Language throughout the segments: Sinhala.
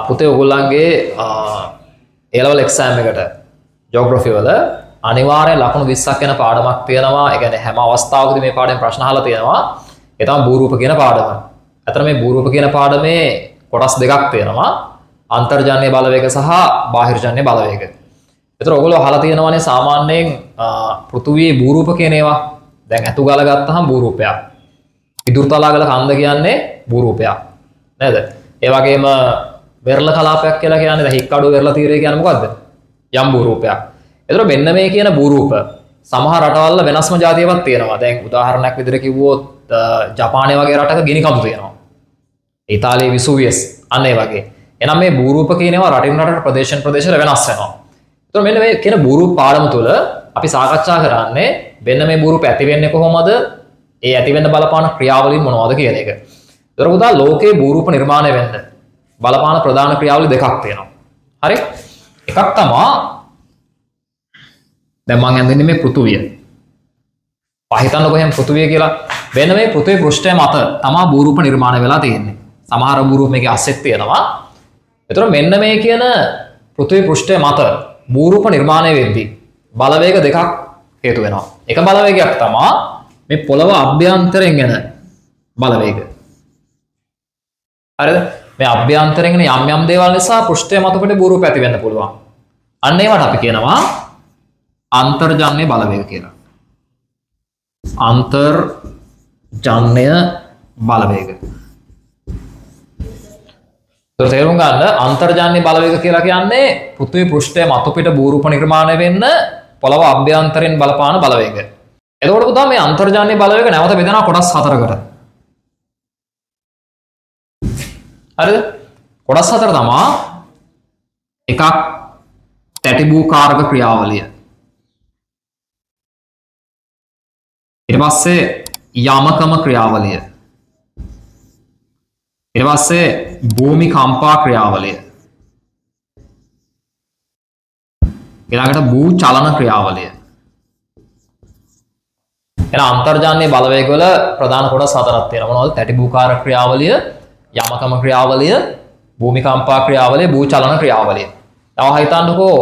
පුතේ ඔයගොල්ලන්ගේ A level exam එකට geography වල අනිවාර්යෙන් ලකුණු 20ක් යන පාඩමක් තියෙනවා. ඒ කියන්නේ හැම අවස්ථාවකදී මේ පාඩමෙන් ප්‍රශ්න අහලා තියෙනවා. ඒ තමයි භූරූප කියන පාඩම. අතන මේ භූරූප කියන පාඩමේ කොටස් දෙකක් තියෙනවා. අන්තර්ජානීය බලවේග සහ බාහිර්ජානීය බලවේග. ඒතර ඔයගොල්ලෝ අහලා තියෙනවානේ සාමාන්‍යයෙන් පෘථුවියේ භූරූප කියන ඒවා. දැන් අතු ගාලා ගත්තාම භූරූපයක්. ඉදුරු තලාගල කන්ද කියන්නේ භූරූපයක්. නේද? ඒ වගේම වෙරළ කලාපයක් කියලා කියන්නේ දැන් හික්කඩුව වෙරළ තීරය කියන්නේ මොකද්ද? යම් භූරූපයක්. ඒතර මෙන්න මේ කියන භූරූප සමහර රටවල් වෙනස්ම જાතියවක් තියෙනවා. දැන් උදාහරණයක් විදිහට කිව්වොත් ජපානයේ වගේ රටක ගිනි කඳු තියෙනවා. ඉතාලියේ විසුවියස් අන්න ඒ වගේ. එහෙනම් මේ භූරූප කියන ඒවා රටින් රටට ප්‍රදේශයෙන් ප්‍රදේශයට වෙනස් වෙනවා. ඒතර මෙන්න මේ කියන භූරූප පාඩම තුළ අපි සාකච්ඡා කරන්නේ මෙන්න මේ භූරූප ඇති වෙන්නේ කොහොමද? ඒ ඇති වෙන්න බලපාන ක්‍රියාවලින් මොනවද කියන එක. ඒතර උදා ලෝකේ භූරූප නිර්මාණය වෙන්න බලපාන ප්‍රධාන ක්‍රියාවලි දෙකක් තියෙනවා. හරි? එකක් තමයි දැන් මම යන්නේ මේ පෘථුවිය. පහිතන්න කොහෙන් පෘථුවිය කියලා. වෙන මේ පෘථුවි පෘෂ්ඨය මත තමයි භූරූප නිර්මාණය වෙලා තියෙන්නේ. සමහර භූරූප මේකේ අස්සෙත් තියෙනවා. ඒතර මෙන්න මේ කියන පෘථුවි පෘෂ්ඨය මත භූරූප නිර්මාණය වෙද්දී බලවේග දෙකක් හේතු වෙනවා. එක බලවේගයක් තමයි මේ පොළව අභ්‍යන්තරයෙන් එන බලවේග. හරිද? මේ අභ්‍යන්තරයෙන් එන යම් යම් දේවල් නිසා පෘෂ්ඨය මත පිට භූරූප ඇති වෙන්න පුළුවන්. අන්න ඒවට අපි කියනවා අන්තර්ජානීය බලවේග කියලා. අන්තර්ජානීය බලවේග. තේරුම් ගන්න අන්තර්ජානීය බලවේග කියලා කියන්නේ පෘථිවි පෘෂ්ඨය මත පිට භූරූප නිර්මාණය වෙන්න පොළව අභ්‍යන්තරයෙන් බලපාන බලවේග. එතකොට පුතා මේ අන්තර්ජානීය බලවේග නැවත බෙදෙනවා කොටස් හතරකට. හරිද? කොටස් හතර තමයි එකක් තැටිභූකාරක ක්‍රියාවලිය. ඊට පස්සේ යමකම ක්‍රියාවලිය. ඊට පස්සේ භූමි කම්පා ක්‍රියාවලිය. ඊළඟට භූ චලන ක්‍රියාවලිය. එන අන්තර්ජානීය බලවේග වල ප්‍රධාන කොටස් හතරක් තියෙනවා. මොනවද? තැටිභූකාරක ක්‍රියාවලිය, යමකම ක්‍රියාවලිය, භූමි කම්පා ක්‍රියාවලිය, භූ චලන ක්‍රියාවලිය. තව හිතන්නකෝ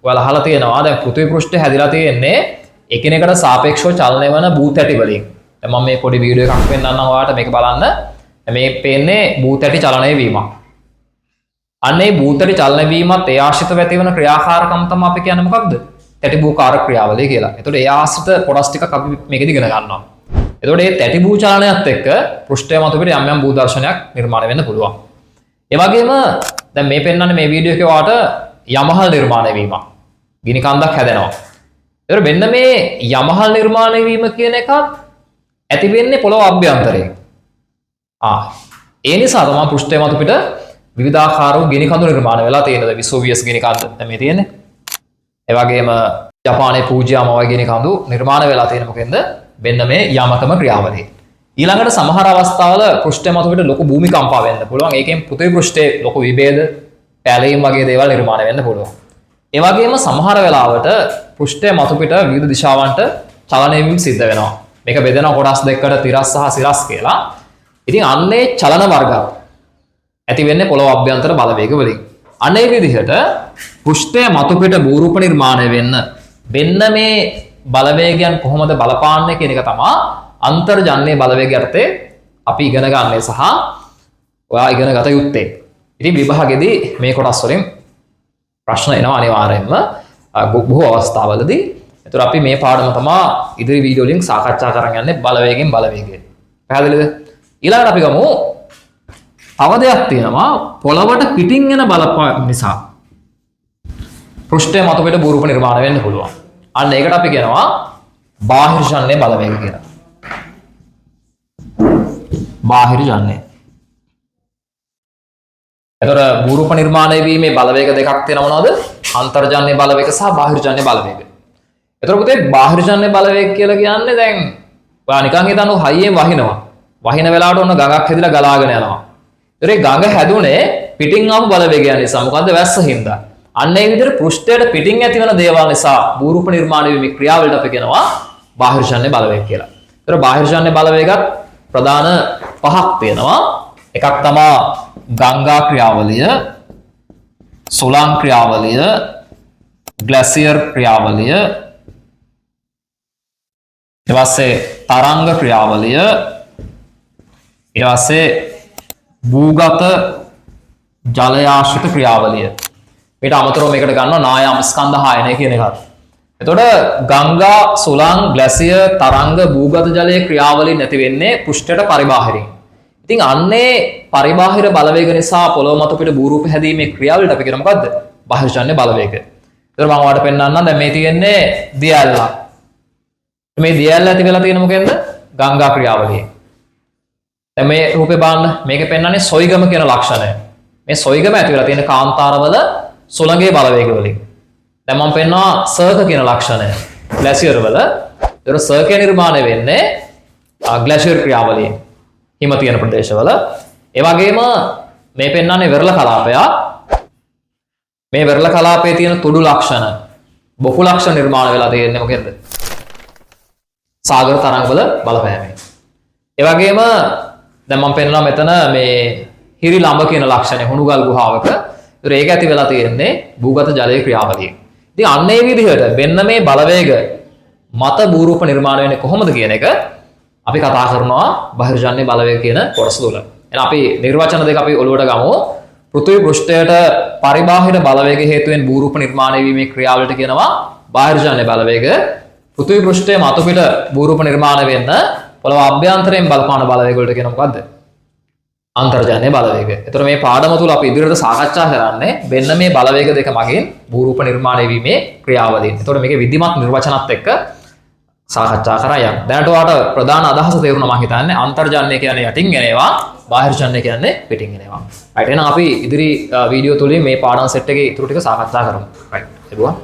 ඔයාලා අහලා තියෙනවා දැන් පෘථිවි පෘෂ්ඨය හැදිලා තියෙන්නේ එකිනෙකට සාපේක්ෂව චලනය වන භූ තැටි වලින්. දැන් මම මේ පොඩි වීඩියෝ එකක් පෙන්නන්නම් ඔයාලට මේක බලන්න. මේ පේන්නේ භූ තැටි චලනය වීමක්. අන්න ඒ භූ තැටි චලනය වීමත් ඒ ආශ්‍රිතව ඇති වෙන ක්‍රියාකාරකම් තමයි අපි කියන්නේ මොකක්ද? තැටිභූකාරක ක්‍රියාවලිය කියලා. එතකොට ඒ ආශ්‍රිත කොටස් ටිකක් අපි මේකෙදි ඉගෙන ගන්නවා. එතකොට මේ තැටිභූ චලනයත් එක්ක පෘෂ්ඨය මත පිට යම් යම් භූ දර්ශනයක් නිර්මාණය වෙන්න පුළුවන්. ඒ වගේම දැන් මේ පෙන්නන්නේ මේ වීඩියෝ එකේ ඔයාලට යමහල් නිර්මාණය වීමක්. ගිනි කන්දක් හැදෙනවා. ඒතර මෙන්න මේ යමහල් නිර්මාණය වීම කියන එකත් ඇති වෙන්නේ පොළොව අභ්‍යන්තරයෙන්. ඒ නිසා තමයි පෘෂ්ඨය මත පිට විවිධාකාර වූ ගිනි කඳු නිර්මාණය වෙලා තියෙනවා. විසුවියස් ගිනි කඳ මේ තියෙන්නේ. ඒ වගේම ජපානයේ පූජ්‍යාම වගේ ගිනි කඳු නිර්මාණය වෙලා තියෙන මොකෙන්ද? මෙන්න මේ යමකම ක්‍රියාවලිය. ඊළඟට සමහර අවස්ථාවල පෘෂ්ඨය මත පිට ලොකු භූමිකම්පා වෙන්න පුළුවන්. ඒකෙන් පෘථිවි පෘෂ්ඨයේ ලොකු විභේද, පැලීම් වගේ දේවල් නිර්මාණය වෙන්න පුළුවන්. ඒ වගේම සමහර වෙලාවට පෘෂ්ඨය මත පිට විවිධ දිශාවන්ට චලනය වීම සිද්ධ වෙනවා. මේක බෙදෙනවා කොටස් දෙකකට තිරස් සහ සිරස් කියලා. ඉතින් අන්නේ චලන වර්ග ඇති වෙන්නේ පොළොව අභ්‍යන්තර බලවේග වලින්. අනේ විදිහට පෘෂ්ඨය මත පිට භූරූප නිර්මාණය වෙන්න මෙන්න මේ බලවේගයන් කොහොමද බලපාන්නේ කියන එක තමයි අන්තර්ජානීය බලවේග යටතේ අපි ඉගෙන ගන්නේ සහ ඔයා ඉගෙන ගත යුත්තේ. ඉතින් විභාගෙදී මේ කොටස් වලින් ප්‍රශ්න එනවා අනිවාර්යයෙන්ම බොහෝ අවස්ථාවලදී. ඒතර අපි මේ පාඩම තමයි ඉදිරි වීඩියෝ වලින් සාකච්ඡා කරන් යන්නේ බලවේගෙන් බලවේගය. පැහැදිලිද? ඊළඟට අපි ගමු තව දෙයක් තියෙනවා පොළවට පිටින් එන බලපාන නිසා පෘෂ්ඨය මත පිට භූරූප නිර්මාණය වෙන්න පුළුවන්. අන්න ඒකට අපි කියනවා බාහිර්ජානීය බලවේග කියලා. බාහිර්ජානීය. එතකොට භූරූප නිර්මාණය වීමේ බලවේග දෙකක් තියෙනවා මොනවද? අන්තර්ජානීය බලවේග සහ බාහිර්ජානීය බලවේග. එතකොට පුතේ බාහිර්ජානීය බලවේග කියලා කියන්නේ දැන් ඔයා නිකන් හිතන්න හයියෙන් වහිනවා. වහින වෙලාවට ඔන්න ගඟක් හැදිලා ගලාගෙන යනවා. ඒතර ඒ ගඟ හැදුනේ පිටින් ආපු බලවේගය නිසා. මොකද්ද? වැස්ස හින්දා. අන්න ඒ විදිහට පෘෂ්ඨයට පිටින් ඇති වෙන දේවල් නිසා භූරූප නිර්මාණය වීමේ ක්‍රියාවලට අපි කියනවා බාහිර්ජානීය බලවේග කියලා. ඒතර බාහිර්ජානීය බලවේගත් ප්‍රධාන පහක් තියෙනවා. එකක් තමයි ගංගා ක්‍රියාවලිය, සුළං ක්‍රියාවලිය, ග්ලැසියර් ක්‍රියාවලිය, ඊට පස්සේ තරංග ක්‍රියාවලිය, ඊට පස්සේ භූගත ජලයාශ්‍රිත ක්‍රියාවලිය. මේට අමතරව මේකට ගන්නවා නායම් ස්කන්ධ හයනය කියන එකත්. එතකොට ගංගා, සුළං, ග්ලැසියර්, තරංග, භූගත ජලයේ ක්‍රියාවලිය නැති වෙන්නේ පෘෂ්ඨයට පරිබාහිරින්. ඉතින් අන්නේ පරිබාහිර බලවේග නිසා පොළොව මත පිට භූරූප හැදීමේ ක්‍රියාවලියට අපි කියන මොකද්ද? බාහිරජන්‍ය බලවේග. ඒතර මම ඔයාලට පෙන්නන්නම්. දැන් මේ තියෙන්නේ දිය ඇල්ල. මේ දිය ඇල්ල ඇති වෙලා තියෙන මොකෙන්ද? ගංගා ක්‍රියාවලියෙන්. දැන් මේ රූපේ බලන්න. මේකේ පෙන්නන්නේ සොයිගම කියන ලක්ෂණය. මේ සොයිගම ඇති වෙලා තියෙන කාන්තාරවල සුළඟේ බලවේග වලින්. දැන් මම පෙන්නවා සර්ක කියන ලක්ෂණය. ග්ලැසියර් වල. ඒතර සර්කේ නිර්මාණය වෙන්නේ ග්ලැසියර් ක්‍රියාවලියෙන්. හිම තියෙන ප්‍රදේශවල. ඒ වගේම මේ පෙන්වන්නේ වෙරළ කලාපය. මේ වෙරළ කලාපයේ තියෙන තුඩු ලක්ෂණ, බොහෝ ලක්ෂණ නිර්මාණය වෙලා තියෙන්නේ මොකෙන්ද? සාගර තරංගවල බලපෑමෙන්. ඒ වගේම දැන් මම පෙන්වනවා මෙතන මේ හිරි ළඹ කියන ලක්ෂණය හුණුගල් ගුහාවක. ඒතර ඒක ඇති වෙලා තියෙන්නේ භූගත ජලයේ ක්‍රියාවලියෙන්. ඉතින් අන්න ඒ විදිහට වෙන්න මේ බලවේග මත භූරූප නිර්මාණය වෙන්නේ කොහොමද කියන එක අපි කතා කරනවා බහිර්ජන්‍ය බලවේග කියන කොටස තුල. එහෙනම් අපි නිර්වචන දෙක අපි ඔළුවට ගමු. පෘථිවි පෘෂ්ඨයට පරිබාහිර බලවේග හේතුවෙන් භූරූප නිර්මාණය වීමේ ක්‍රියාවලට කියනවා බාහිර්ජන්‍ය බලවේග. පෘථිවි පෘෂ්ඨයේ මත පිට භූරූප නිර්මාණය වෙන්න පොළව අභ්‍යන්තරයෙන් බලපාන බලවේග වලට කියනවා මොකද්ද? අන්තර්ජන්‍ය බලවේග. ඒතර මේ පාඩම තුල අපි ඉදිරියට සාකච්ඡා කරන්නේ වෙන්න මේ බලවේග දෙක මගින් භූරූප නිර්මාණය වීමේ ක්‍රියාවලිය. ඒතර මේකේ විධිමත් නිර්වචනත් එක්ක සාකච්ඡා කරා යන්න. දැනට ඔයාලට ප්‍රධාන අදහස තේරුණා මම හිතන්නේ. අන්තර්ජන්‍ය කියන්නේ යටින් එන ඒවා, බාහිර්ජන්‍ය කියන්නේ පිටින් එන ඒවා. රයිට්. එහෙනම් අපි ඉදිරි වීඩියෝ තුලින් මේ පාඩම් සෙට් එකේ ඉතුරු ටික සාකච්ඡා කරමු. රයිට්. එළුවා.